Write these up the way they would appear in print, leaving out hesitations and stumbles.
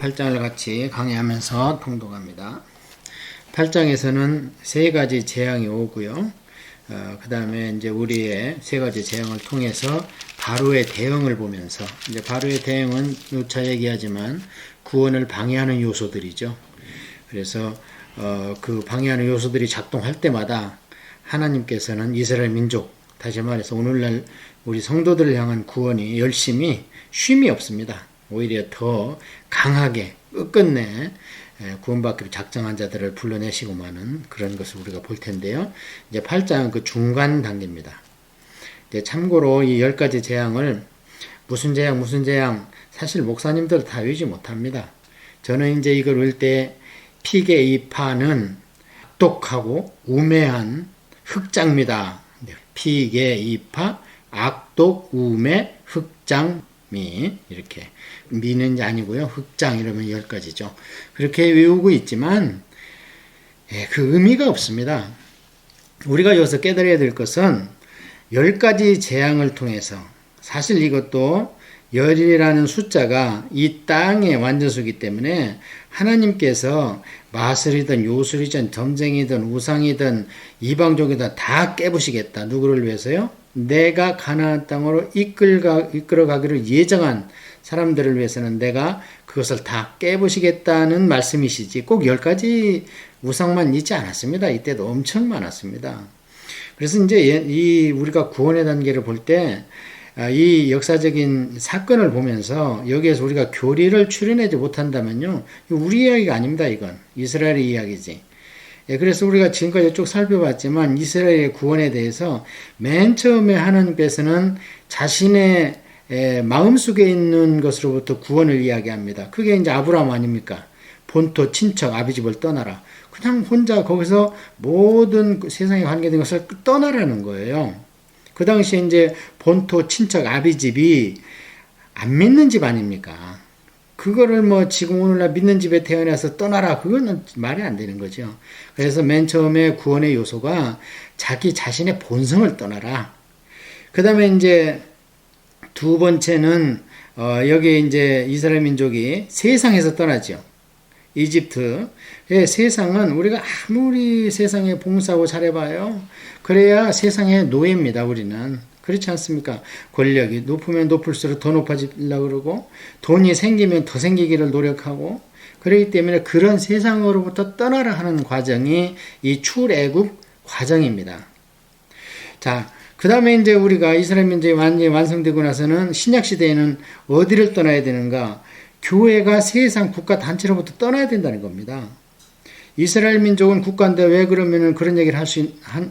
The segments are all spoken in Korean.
8장을 같이 강의하면서 통독합니다. 8장에서는 세 가지 재앙이 오고요. 그 다음에 이제 우리의 세 가지 재앙을 통해서 바로의 대응을 보면서, 이제 바로의 대응은 누차 얘기하지만 구원을 방해하는 요소들이죠. 그래서 그 방해하는 요소들이 작동할 때마다 하나님께서는 이스라엘 민족, 다시 말해서 오늘날 우리 성도들을 향한 구원이 열심히 쉼이 없습니다. 오히려 더 강하게 끝끝내 구원받기로 작정한 자들을 불러내시고만은 그런 것을 우리가 볼 텐데요. 이제 8장은 그 중간 단계입니다. 이제 참고로 이 10가지 재앙을 무슨 재앙 사실 목사님들 다 외우지 못합니다. 저는 이제 이걸 읽을 때 피게 이 파는 악독하고 우매한 흑장미다. 피게 이 파 악독 우매 흑장미, 이렇게 미는 게 아니고요. 흑장 이러면 10가지죠. 그렇게 외우고 있지만 그 의미가 없습니다. 우리가 여기서 깨달아야 될 것은 10가지 재앙을 통해서, 사실 이것도 열이라는 숫자가 이 땅의 완전수이기 때문에 하나님께서 마술이든 요술이든 점쟁이든 우상이든 이방족이든 다 깨부시겠다. 누구를 위해서요? 내가 가나안 땅으로 이끌어가기로 예정한 사람들을 위해서는 내가 그것을 다 깨부시겠다는 말씀이시지 꼭 10가지 우상만 있지 않았습니다. 이때도 엄청 많았습니다. 그래서 이제 우리가 구원의 단계를 볼 때 이 역사적인 사건을 보면서 여기에서 우리가 교리를 추려내지 못한다면요, 우리 이야기가 아닙니다. 이건 이스라엘의 이야기지. 그래서 우리가 지금까지 쭉 살펴봤지만 이스라엘의 구원에 대해서 맨 처음에 하나님께서는 자신의 마음속에 있는 것으로부터 구원을 이야기합니다. 그게 이제 아브라함 아닙니까? 본토 친척 아비집을 떠나라. 그냥 혼자 거기서 모든 세상에 관계된 것을 떠나라는 거예요. 그 당시에 이제 본토 친척 아비집이 안 믿는 집 아닙니까? 그거를 지금 오늘날 믿는 집에 태어나서 떠나라, 그거는 말이 안 되는 거죠. 그래서 맨 처음에 구원의 요소가 자기 자신의 본성을 떠나라. 그 다음에 이제 두 번째는 여기 이제 이스라엘 민족이 세상에서 떠나죠. 이집트. 세상은 우리가 아무리 세상에 봉사하고 잘해봐요. 그래야 세상의 노예입니다, 우리는. 그렇지 않습니까? 권력이 높으면 높을수록 더 높아지려고 그러고, 돈이 생기면 더 생기기를 노력하고, 그렇기 때문에 그런 세상으로부터 떠나라 하는 과정이 이 출애굽 과정입니다. 자, 그 다음에 이제 우리가 이스라엘 민족이 완전히 완성되고 나서는 신약시대에는 어디를 떠나야 되는가? 교회가 세상 국가 단체로부터 떠나야 된다는 겁니다. 이스라엘 민족은 국가인데 왜 그러면은 그런 얘기를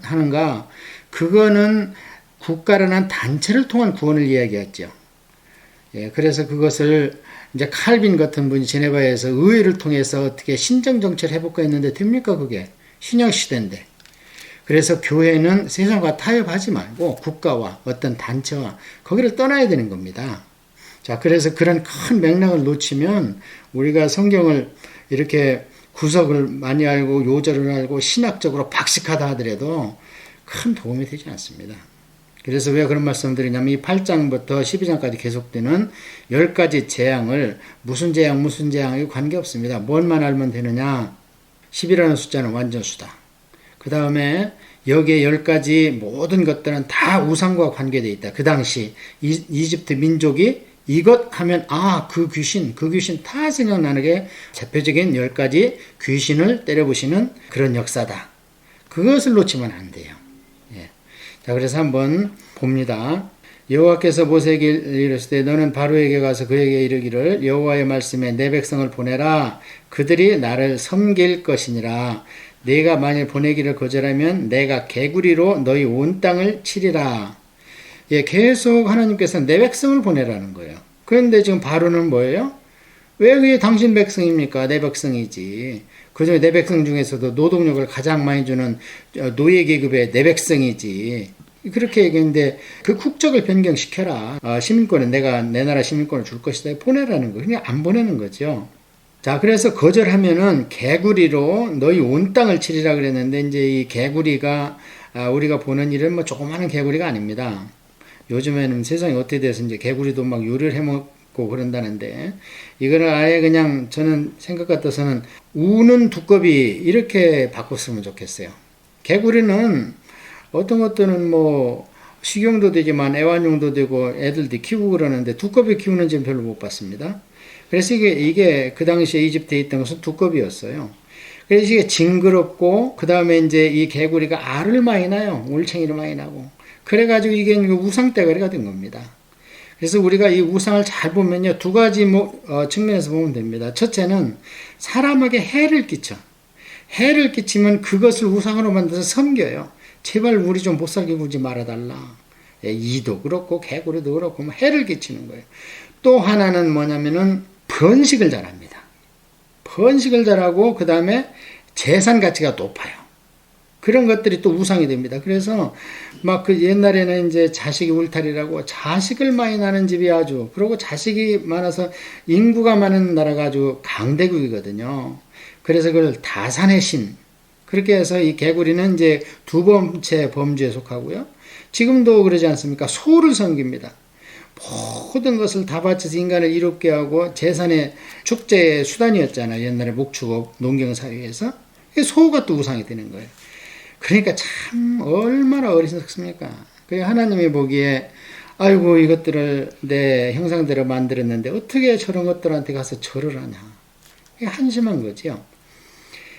하는가? 그거는 국가라는 단체를 통한 구원을 이야기했죠. 그래서 그것을 이제 칼빈 같은 분이 제네바에서 의회를 통해서 어떻게 신정정치를 해볼까 했는데 됩니까? 그게 신약 시대인데. 그래서 교회는 세상과 타협하지 말고 국가와 어떤 단체와 거기를 떠나야 되는 겁니다. 자, 그래서 그런 큰 맥락을 놓치면 우리가 성경을 이렇게 구석을 많이 알고 요절을 알고 신학적으로 박식하다 하더라도 큰 도움이 되지 않습니다. 그래서 왜 그런 말씀을 드리냐면 이 8장부터 12장까지 계속되는 10가지 재앙을 무슨 재앙 이거 관계없습니다. 뭘만 알면 되느냐? 10이라는 숫자는 완전수다. 그 다음에 여기에 10가지 모든 것들은 다 우상과 관계되어 있다. 그 당시 이집트 민족이 이것 하면 그 귀신 다 생각나게 대표적인 10가지 귀신을 때려부시는 그런 역사다. 그것을 놓치면 안 돼요. 자, 그래서 한번 봅니다. 여호와께서 모세에게 이르실 때 너는 바로에게 가서 그에게 이르기를 여호와의 말씀에 내 백성을 보내라. 그들이 나를 섬길 것이니라. 네가 만일 보내기를 거절하면 내가 개구리로 너희 온 땅을 치리라. 계속 하나님께서는 내 백성을 보내라는 거예요. 그런데 지금 바로는 뭐예요? 왜 그게 당신 백성입니까? 내 백성이지. 그중에 내 백성 중에서도 노동력을 가장 많이 주는 노예 계급의 내 백성이지. 그렇게 얘기했는데 그 국적을 변경시켜라. 시민권은 내가 내 나라 시민권을 줄 것이다. 보내라는 거. 그냥 안 보내는 거죠. 자, 그래서 거절하면은 개구리로 너희 온 땅을 치리라 그랬는데 이제 이 개구리가 우리가 보는 일은 조그마한 개구리가 아닙니다. 요즘에는 세상이 어떻게 돼서 이제 개구리도 막 요리를 해 있고 그런다는데, 이거는 아예 그냥 저는 생각 같아서는 우는 두꺼비 이렇게 바꿨으면 좋겠어요. 개구리는 어떤 것들은 뭐 식용도 되지만 애완용도 되고 애들도 키우고 그러는데 두꺼비 키우는 지는 별로 못 봤습니다. 그래서 이게 그 당시에 이집트에 있던 것은 두꺼비였어요. 그래서 이게 징그럽고, 그 다음에 이제 이 개구리가 알을 많이 낳아요. 올챙이를 많이 나고. 그래가지고 이게 우상대가리가 된 겁니다. 그래서 우리가 이 우상을 잘 보면요, 두 가지 측면에서 보면 됩니다. 첫째는 사람에게 해를 끼쳐. 해를 끼치면 그것을 우상으로 만들어서 섬겨요. 제발 우리 좀 못 살게 굴지 말아달라. 이도 그렇고 개구리도 그렇고 뭐 해를 끼치는 거예요. 또 하나는 뭐냐면은 번식을 잘합니다. 번식을 잘하고 그 다음에 재산 가치가 높아요. 그런 것들이 또 우상이 됩니다. 그래서 막 그 옛날에는 이제 자식이 울타리라고 자식을 많이 낳는 집이 아주, 그리고 자식이 많아서 인구가 많은 나라가 아주 강대국이거든요. 그래서 그걸 다산의 신, 그렇게 해서 이 개구리는 이제 두 번째 범주에 속하고요. 지금도 그러지 않습니까? 소를 섬깁니다. 모든 것을 다 바쳐서 인간을 이롭게 하고 재산의 축제의 수단이었잖아요. 옛날에 목축업 농경사회에서. 소가 또 우상이 되는 거예요. 그러니까 참 얼마나 어리석습니까? 하나님이 보기에 아이고 이것들을 내 형상대로 만들었는데 어떻게 저런 것들한테 가서 절을 하냐. 한심한 거죠.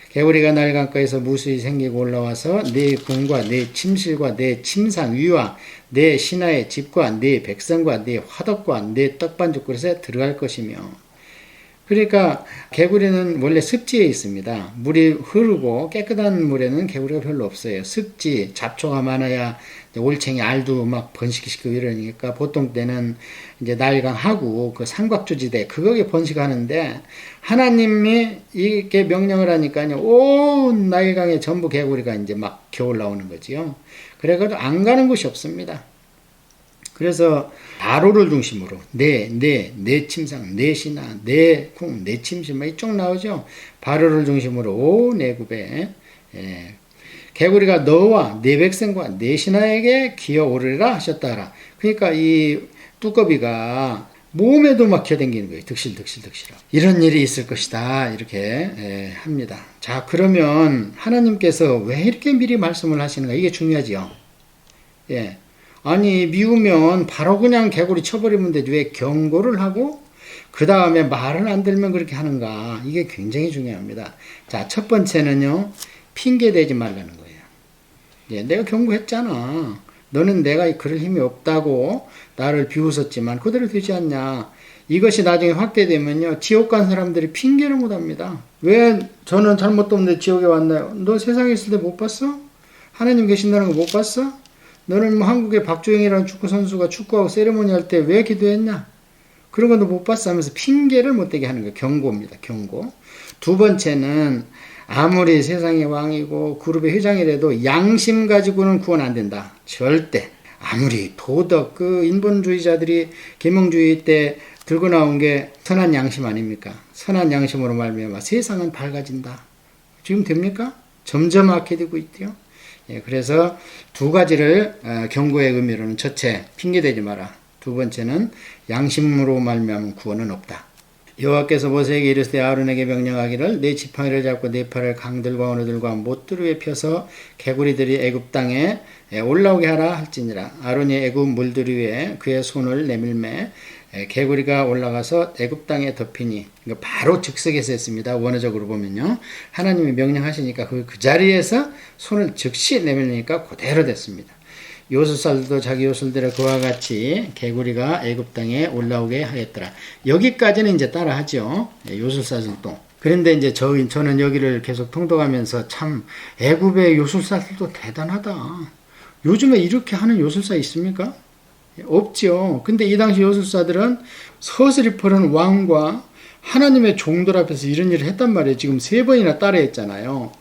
개구리가 날강가에서 무수히 생기고 올라와서 내 궁과 내 침실과 내 침상 위와 내 신하의 집과 내 백성과 내 화덕과 내 떡반죽 그릇에 들어갈 것이며. 그러니까 개구리는 원래 습지에 있습니다. 물이 흐르고 깨끗한 물에는 개구리가 별로 없어요. 습지, 잡초가 많아야 올챙이 알도 막 번식시키고 이러니까 보통 때는 이제 날강하고 그 삼각주지대 그거에 번식하는데, 하나님이 이렇게 명령을 하니까요, 온 날강에 전부 개구리가 이제 막 겨울 나오는 거지요. 그래가지고 안 가는 곳이 없습니다. 그래서 바로를 중심으로 내 침상, 내 신하, 내 궁, 내 침실 막 이쪽 나오죠. 바로를 중심으로 온 애굽에 개구리가 너와 내 백성과 내 신하에게 기어오르라 하셨다라. 그러니까 이 두꺼비가 몸에도 막 기어다니는 거예요. 득실득실득실하고. 이런 일이 있을 것이다. 이렇게 합니다. 자, 그러면 하나님께서 왜 이렇게 미리 말씀을 하시는가? 이게 중요하지요. 예. 아니 미우면 바로 그냥 개구리 쳐버리면 되지 왜 경고를 하고 그 다음에 말을 안 들으면 그렇게 하는가? 이게 굉장히 중요합니다. 자, 첫 번째는요, 핑계 대지 말라는 거예요. 예, 내가 경고했잖아. 너는 내가 그럴 힘이 없다고 나를 비웃었지만 그대로 되지 않냐. 이것이 나중에 확대되면요, 지옥 간 사람들이 핑계를 못합니다. 왜 저는 잘못도 없는데 지옥에 왔나요? 너 세상에 있을 때 못 봤어? 하나님 계신다는 거 못 봤어? 너는 뭐 한국의 박주영이라는 축구 선수가 축구하고 세레모니 할 때 왜 기도했냐? 그런 거 너 못 봤어 하면서 핑계를 못 대게 하는 거예요. 경고입니다. 경고. 두 번째는 아무리 세상의 왕이고 그룹의 회장이라도 양심 가지고는 구원 안 된다. 절대. 아무리 도덕, 그 인본주의자들이 계몽주의 때 들고 나온 게 선한 양심 아닙니까? 선한 양심으로 말미암아 세상은 밝아진다. 지금 됩니까? 점점 악해지고 있대요. 예, 그래서 두 가지를 경고의 의미로는, 첫째 핑계대지 마라. 두 번째는 양심으로 말미암은 구원은 없다. 여호와께서 모세에게 이르시되 아론에게 명령하기를 내 지팡이를 잡고 내 팔을 강들과 어느들과 못들 위에 펴서 개구리들이 애굽 땅에 올라오게 하라 할지니라. 아론이 애굽 물들 위에 그의 손을 내밀매 개구리가 올라가서 애굽 땅에 덮이니, 바로 즉석에서 했습니다. 원어적으로 보면요, 하나님이 명령하시니까 그 자리에서 손을 즉시 내밀니까 그대로 됐습니다. 요술사들도 자기 요술대로 그와 같이 개구리가 애굽 땅에 올라오게 하였더라. 여기까지는 이제 따라하죠. 요술사들도. 그런데 이제 저는 여기를 계속 통독하면서 참 애굽의 요술사들도 대단하다. 요즘에 이렇게 하는 요술사 있습니까? 없죠. 근데 이 당시 요술사들은 서슬이퍼른 왕과 하나님의 종들 앞에서 이런 일을 했단 말이에요. 지금 3번이나 따라했잖아요.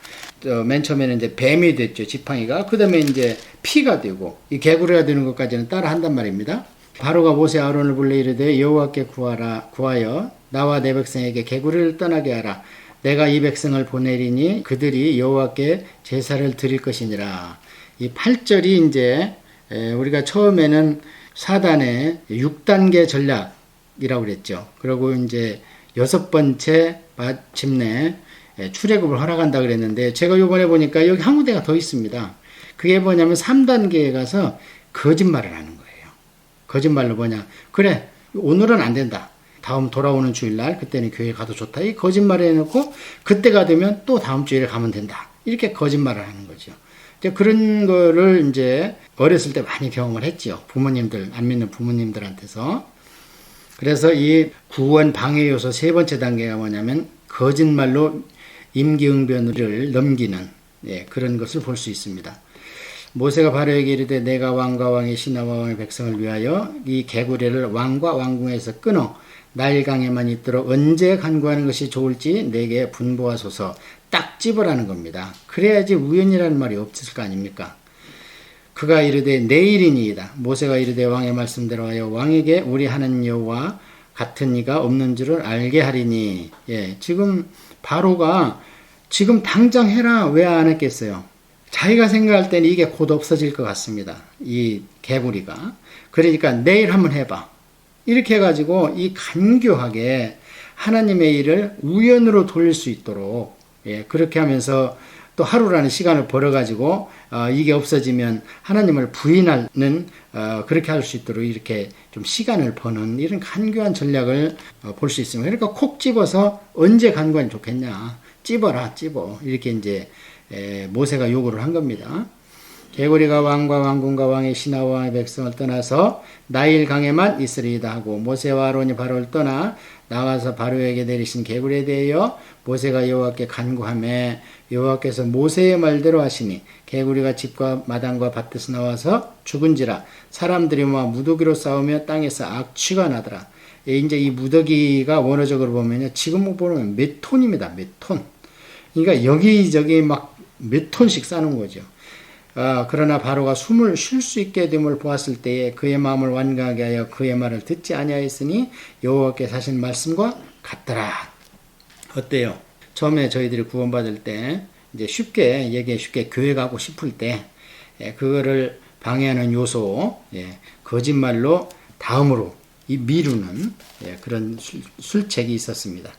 맨 처음에는 이제 뱀이 됐죠, 지팡이가. 그 다음에 이제 피가 되고, 이 개구리가 되는 것까지는 따라 한단 말입니다. 바로가 모세 아론을 불러 이르되 여호와께 구하여 나와 내 백성에게 개구리를 떠나게 하라. 내가 이 백성을 보내리니 그들이 여호와께 제사를 드릴 것이니라. 이 8절이 이제 우리가 처음에는 사단의 6단계 전략, 이라고 그랬죠. 그리고 이제 6번째 마침내 출애굽을 허락한다 그랬는데, 제가 요번에 보니까 여기 한 군데가 더 있습니다. 그게 뭐냐면 3단계에 가서 거짓말을 하는 거예요. 거짓말로 뭐냐, 그래 오늘은 안 된다, 다음 돌아오는 주일날 그때는 교회 가도 좋다, 이 거짓말을 해놓고 그때가 되면 또 다음 주일에 가면 된다, 이렇게 거짓말을 하는 거죠. 이제 그런 거를 이제 어렸을 때 많이 경험을 했죠. 부모님들, 안 믿는 부모님들한테서. 그래서 이 구원 방해 요소 3번째 단계가 뭐냐면 거짓말로 임기응변을 넘기는, 그런 것을 볼 수 있습니다. 모세가 바로에게 이르되 내가 왕과 왕의 신하와 왕의 백성을 위하여 이 개구리를 왕과 왕궁에서 끊어 나일강에만 있도록 언제 간구하는 것이 좋을지 내게 분부하소서. 딱 집어라는 겁니다. 그래야지 우연이라는 말이 없을 거 아닙니까? 그가 이르되 내일이니이다. 모세가 이르되 왕의 말씀대로 하여 왕에게 우리 하나님 여호와 같은 이가 없는 줄을 알게 하리니. 지금 바로가 지금 당장 해라 왜 안 했겠어요? 자기가 생각할 때는 이게 곧 없어질 것 같습니다. 이 개구리가. 그러니까 내일 한번 해봐, 이렇게 해가지고 이 간교하게 하나님의 일을 우연으로 돌릴 수 있도록, 그렇게 하면서 또 하루라는 시간을 벌어가지고 이게 없어지면 하나님을 부인하는, 그렇게 할 수 있도록 이렇게 좀 시간을 버는 이런 간교한 전략을 볼 수 있습니다. 그러니까 콕 집어서 언제 간구하면 좋겠냐, 찝어라 찝어, 이렇게 이제 모세가 요구를 한 겁니다. 개구리가 왕과 왕궁과 왕의 신하와 왕의 백성을 떠나서 나일 강에만 있으리이다 하고, 모세와 아론이 바로를 떠나 나와서 바로에게 내리신 개구리에 대하여 모세가 여호와께 간구하매 여호와께서 모세의 말대로 하시니 개구리가 집과 마당과 밭에서 나와서 죽은지라 사람들이 모아 무더기로 싸우며 땅에서 악취가 나더라. 이제 이 무더기가 원어적으로 보면요, 지금 보면 몇 톤입니다. 몇 톤. 그러니까 여기저기 막 몇 톤씩 싸는 거죠. 그러나 바로가 숨을 쉴 수 있게 됨을 보았을 때에 그의 마음을 완강하게 하여 그의 말을 듣지 아니하였으니 여호와께서 하신 말씀과 같더라. 어때요? 처음에 저희들이 구원받을 때 이제 쉽게 교회 가고 싶을 때 그거를 방해하는 요소, 거짓말로 다음으로 이 미루는 그런 술책이 있었습니다.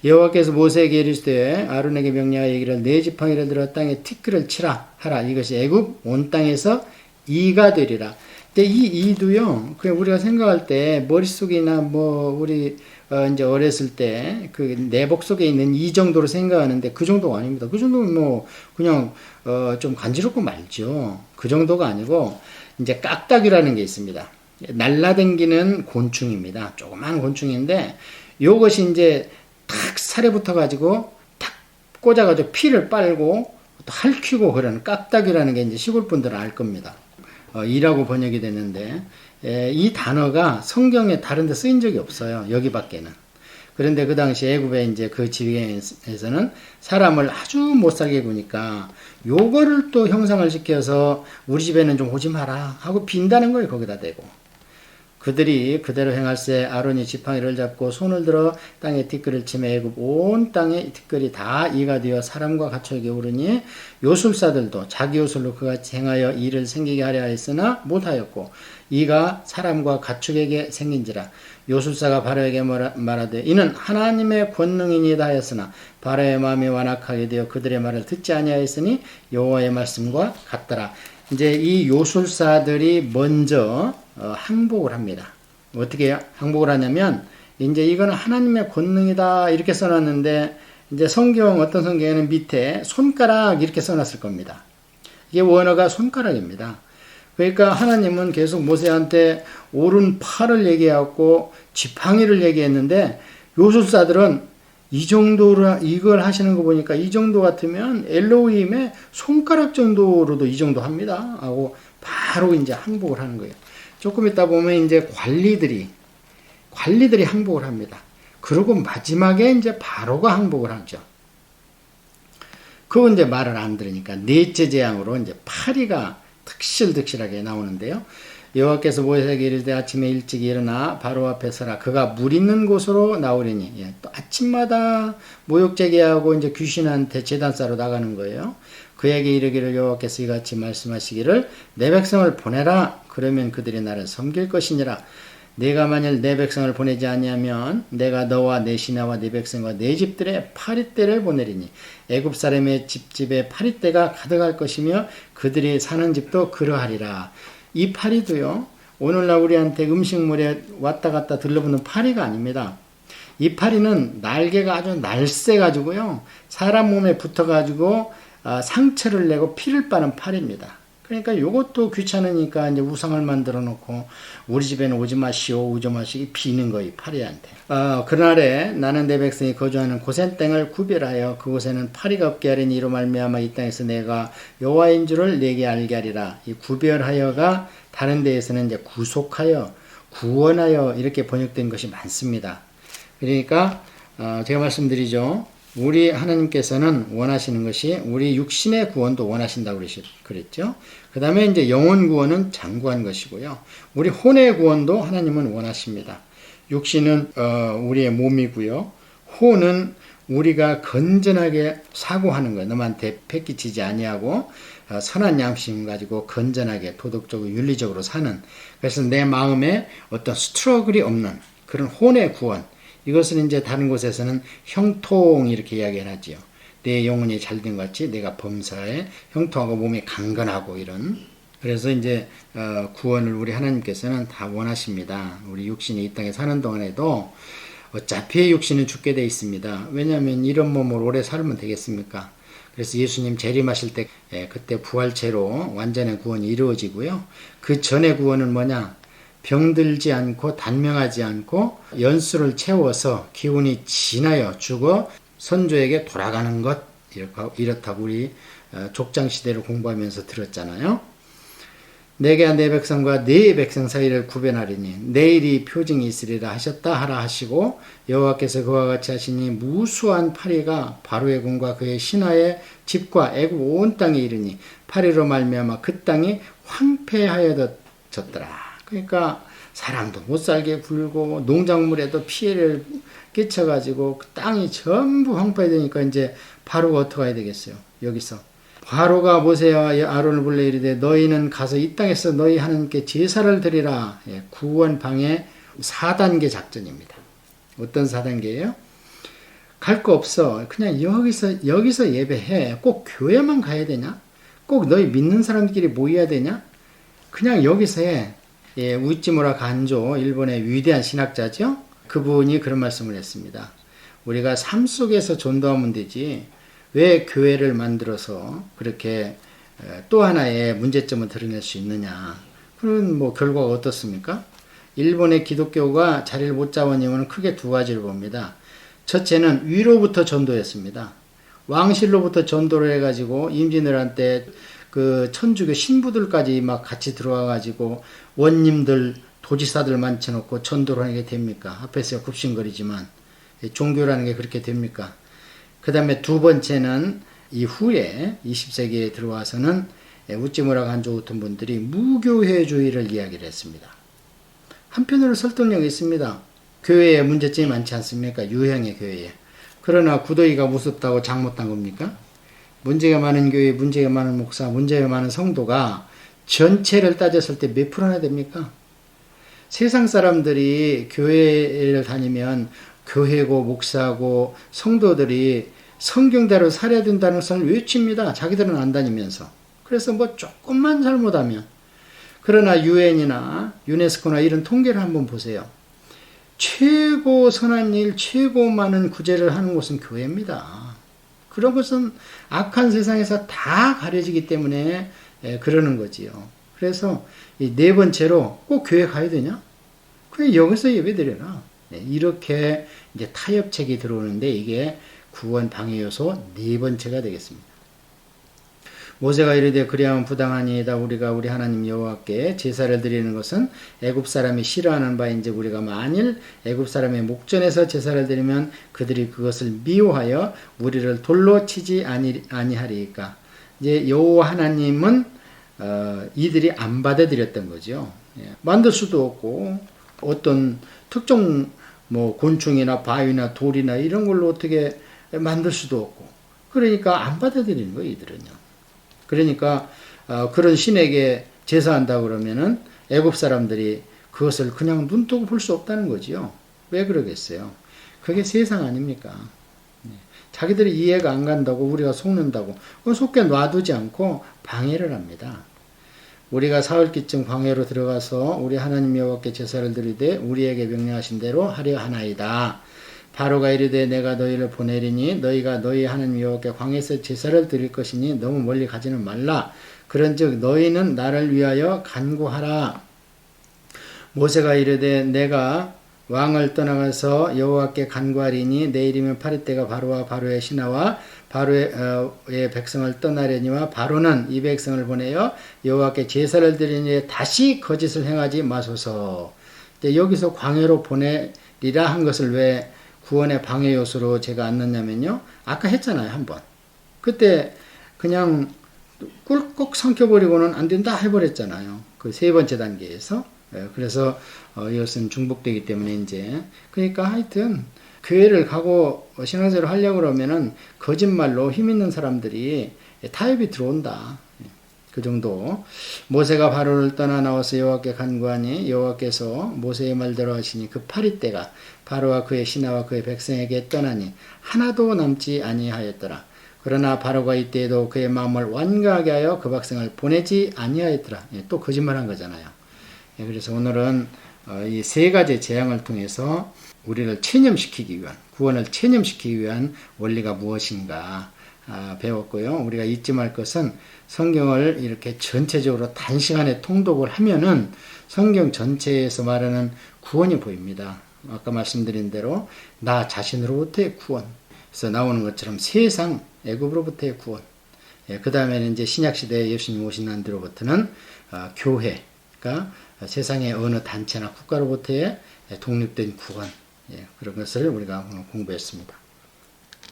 여호와께서 모세에게 이르시되 아론에게 명령하여 이르기를 네 지팡이를 들어 땅에 티끌을 치라 하라. 이것이 애굽 온 땅에서 이가 되리라. 근데 이 이도요, 그냥 우리가 생각할 때 머릿속이나 우리 이제 어렸을 때 그 내복 속에 있는 이 정도로 생각하는데 그 정도가 아닙니다. 그 정도는 그냥 좀 간지럽고 말죠. 그 정도가 아니고 이제 깍딱이라는 게 있습니다. 날라댕기는 곤충입니다. 조그만 곤충인데 요것이 이제 탁 살에 붙어가지고 탁 꽂아가지고 피를 빨고 또 핥히고 그러는 깍딱이라는 게 이제 시골 분들은 알 겁니다. 이라고 번역이 됐는데 이 단어가 성경에 다른 데 쓰인 적이 없어요. 여기밖에는. 그런데 그 당시 애굽에 이제 그 지역에서는 사람을 아주 못 살게 구니까 요거를 또 형상을 시켜서 우리 집에는 좀 오지 마라 하고 빈다는 거예요. 거기다 대고. 그들이 그대로 행할세 아론이 지팡이를 잡고 손을 들어 땅에 티끌을 치매 애굽 온 땅에 티끌이 다 이가 되어 사람과 가축에게 오르니 요술사들도 자기 요술로 그같이 행하여 이를 생기게 하려 했으나 못하였고 이가 사람과 가축에게 생긴지라. 요술사가 바로에게 말하되 이는 하나님의 권능이니이다 하였으나 바로의 마음이 완악하게 되어 그들의 말을 듣지 아니하였으니 여호와의 말씀과 같더라. 이제 이 요술사들이 먼저 항복을 합니다. 어떻게 항복을 하냐면 이제 이거는 하나님의 권능이다 이렇게 써놨는데 이제 어떤 성경에는 밑에 손가락 이렇게 써놨을 겁니다. 이게 원어가 손가락입니다. 그러니까 하나님은 계속 모세한테 오른팔을 얘기하고 지팡이를 얘기했는데 요술사들은 이 정도로 이걸 하시는 거 보니까 이 정도 같으면 엘로힘의 손가락 정도로도 이 정도 합니다 하고 바로 이제 항복을 하는 거예요. 조금 있다 보면 이제 관리들이 항복을 합니다. 그리고 마지막에 이제 바로가 항복을 하죠. 그건 이제 말을 안 들으니까 넷째 재앙으로 이제 파리가 득실득실하게 나오는데요. 여호와께서 모세에게 이르되 아침에 일찍 일어나 바로 앞에 서라. 그가 물 있는 곳으로 나오리니. 또 아침마다 모욕 제기하고 이제 귀신한테 제단 싸러 나가는 거예요. 그에게 이르기를 여호와께서 이같이 말씀하시기를 내 백성을 보내라. 그러면 그들이 나를 섬길 것이니라. 내가 만일 내 백성을 보내지 아니하면 내가 너와 내 신하와 내 백성과 내 집들의 파리떼를 보내리니 애굽 사람의 집집에 파리떼가 가득할 것이며 그들이 사는 집도 그러하리라. 이 파리도요, 오늘날 우리한테 음식물에 왔다 갔다 들러붙는 파리가 아닙니다. 이 파리는 날개가 아주 날쌔가지고요, 사람 몸에 붙어가지고 상처를 내고 피를 빠는 파리입니다. 그러니까 이것도 귀찮으니까 이제 우상을 만들어 놓고 우리 집에는 오지 마시오, 오지 마시오, 비는 거이 파리한테. 그날에 나는 내 백성이 거주하는 고센 땅을 구별하여 그곳에는 파리가 없게 하리니 이로 말미암아 이 땅에서 내가 여호와인 줄을 내게 알게 하리라. 이 구별하여가 다른 데에서는 이제 구속하여, 구원하여 이렇게 번역된 것이 많습니다. 그러니까 제가 말씀드리죠. 우리 하나님께서는 원하시는 것이 우리 육신의 구원도 원하신다고 그랬죠. 그 다음에 이제 영혼 구원은 장구한 것이고요. 우리 혼의 구원도 하나님은 원하십니다. 육신은 우리의 몸이고요. 혼은 우리가 건전하게 사고하는 거예요. 남한테 패기치지 아니하고 선한 양심 가지고 건전하게 도덕적으로 윤리적으로 사는, 그래서 내 마음에 어떤 스트러글이 없는 그런 혼의 구원, 이것은 이제 다른 곳에서는 형통 이렇게 이야기를 하지요. 내 영혼이 잘된 것 같이 내가 범사에 형통하고 몸이 강건하고 이런. 그래서 이제 구원을 우리 하나님께서는 다 원하십니다. 우리 육신이 이 땅에 사는 동안에도 어차피 육신은 죽게 돼 있습니다. 왜냐하면 이런 몸으로 오래 살면 되겠습니까? 그래서 예수님 재림하실 때 그때 부활체로 완전한 구원이 이루어지고요. 그 전의 구원은 뭐냐? 병들지 않고 단명하지 않고 연수를 채워서 기운이 지나여 죽어 선조에게 돌아가는 것, 이렇다고 우리 족장시대를 공부하면서 들었잖아요. 내가 내 백성과 네 백성 사이를 구별하리니 내일이 표징이 있으리라 하셨다 하라 하시고 여호와께서 그와 같이 하시니 무수한 파리가 바로의 궁과 그의 신하의 집과 애굽 온 땅에 이르니 파리로 말미암아 그 땅이 황폐하여졌더라. 그러니까 사람도 못 살게 굴고 농작물에도 피해를 끼쳐가지고 그 땅이 전부 황폐되니까 이제 바로가 어떻게 해야 되겠어요? 여기서 바로가 모세와 아론을 불러 이르되 너희는 가서 이 땅에서 너희 하나님께 제사를 드리라. 구원방해 4단계 작전입니다. 어떤 4단계예요? 갈 거 없어. 그냥 여기서 예배해. 꼭 교회만 가야 되냐? 꼭 너희 믿는 사람들끼리 모여야 되냐? 그냥 여기서 해. 우이치무라 간조, 일본의 위대한 신학자죠. 그분이 그런 말씀을 했습니다. 우리가 삶 속에서 전도하면 되지 왜 교회를 만들어서 그렇게 또 하나의 문제점을 드러낼 수 있느냐. 그런 결과가 어떻습니까? 일본의 기독교가 자리를 못 잡은 이유는 크게 두 가지를 봅니다. 첫째는 위로부터 전도했습니다. 왕실로부터 전도를 해가지고 임진왜란 그 천주교 신부들까지 막 같이 들어와가지고 원님들 도지사들 만쳐놓고 전도를 하게 됩니까? 앞에서 굽신거리지만 종교라는 게 그렇게 됩니까? 그 다음에 두 번째는 이후에 20세기에 들어와서는 우찌무라 간조 같은 분들이 무교회주의를 이야기를 했습니다. 한편으로 설득력이 있습니다. 교회에 문제점이 많지 않습니까? 유형의 교회에. 그러나 구더기가 무섭다고 장 못한 겁니까? 문제가 많은 교회, 문제가 많은 목사, 문제가 많은 성도가 전체를 따졌을 때 몇 프로나 됩니까? 세상 사람들이 교회를 다니면 교회고 목사고 성도들이 성경대로 살아야 된다는 것을 외칩니다. 자기들은 안 다니면서. 그래서 조금만 잘못하면. 그러나 유엔이나 유네스코나 이런 통계를 한번 보세요. 최고 선한 일, 최고 많은 구제를 하는 곳은 교회입니다. 그런 것은 악한 세상에서 다 가려지기 때문에 그러는 거지요. 그래서 이 네 번째로 꼭 교회 가야 되냐? 그냥 여기서 예배 드려라. 이렇게 이제 타협책이 들어오는데 이게 구원 방해 요소 네 번째가 되겠습니다. 모세가 이르되 그리하면 부당하니이다. 우리가 우리 하나님 여호와께 제사를 드리는 것은 애굽 사람이 싫어하는 바인지 우리가 만일 애굽 사람의 목전에서 제사를 드리면 그들이 그것을 미워하여 우리를 돌로 치지 아니하리이까. 이제 여호와 하나님은 이들이 안 받아들였던 거죠. 만들 수도 없고 어떤 특정 곤충이나 바위나 돌이나 이런 걸로 어떻게 만들 수도 없고 그러니까 안 받아들이는 거예요. 이들은요. 그러니까 그런 신에게 제사한다 그러면은 애굽 사람들이 그것을 그냥 눈뜨고 볼 수 없다는 거지요. 왜 그러겠어요? 그게 세상 아닙니까? 자기들이 이해가 안 간다고 우리가 속는다고 속게 놔두지 않고 방해를 합니다. 우리가 사흘기쯤 광야로 들어가서 우리 하나님 여호와께 제사를 드리되 우리에게 명령하신 대로 하려 하나이다. 바로가 이르되 내가 너희를 보내리니 너희가 너희 하나님 여호와께 광야에서 제사를 드릴 것이니 너무 멀리 가지는 말라. 그런즉 너희는 나를 위하여 간구하라. 모세가 이르되 내가 왕을 떠나가서 여호와께 간구하리니 내일이면 파리떼가 바로와 바로의 신하와 바로의 백성을 떠나려니와 바로는 이 백성을 보내어 여호와께 제사를 드리니 다시 거짓을 행하지 마소서. 여기서 광야로 보내리라 한 것을 왜 구원의 방해 요소로 제가 안 넣냐면요. 아까 했잖아요, 한번. 그때 그냥 꿀꺽 삼켜버리고는 안 된다 해버렸잖아요. 그 세 번째 단계에서. 그래서 이것은 중복되기 때문에 이제 그러니까 하여튼 교회를 가고 신앙생활을 하려고 그러면은 거짓말로 힘 있는 사람들이 타협이 들어온다. 그 정도. 모세가 바로를 떠나 나와서 여호와께 간구하니 여호와께서 모세의 말대로 하시니 그 파리떼가 바로와 그의 신하와 그의 백성에게 떠나니 하나도 남지 아니하였더라. 그러나 바로가 이때에도 그의 마음을 완고하게 하여 그 백성을 보내지 아니하였더라. 또 거짓말한 거잖아요. 그래서 오늘은 이 세 가지 재앙을 통해서 우리를 체념시키기 위한, 구원을 체념시키기 위한 원리가 무엇인가 배웠고요. 우리가 잊지 말 것은 성경을 이렇게 전체적으로 단시간에 통독을 하면은 성경 전체에서 말하는 구원이 보입니다. 아까 말씀드린 대로 나 자신으로부터의 구원에서 나오는 것처럼 세상 애굽으로부터의 구원. 그 다음에는 이제 신약시대에 예수님 오신 난 뒤로부터는 교회가 세상의 어느 단체나 국가로부터의 독립된 구원, 그런 것을 우리가 공부했습니다.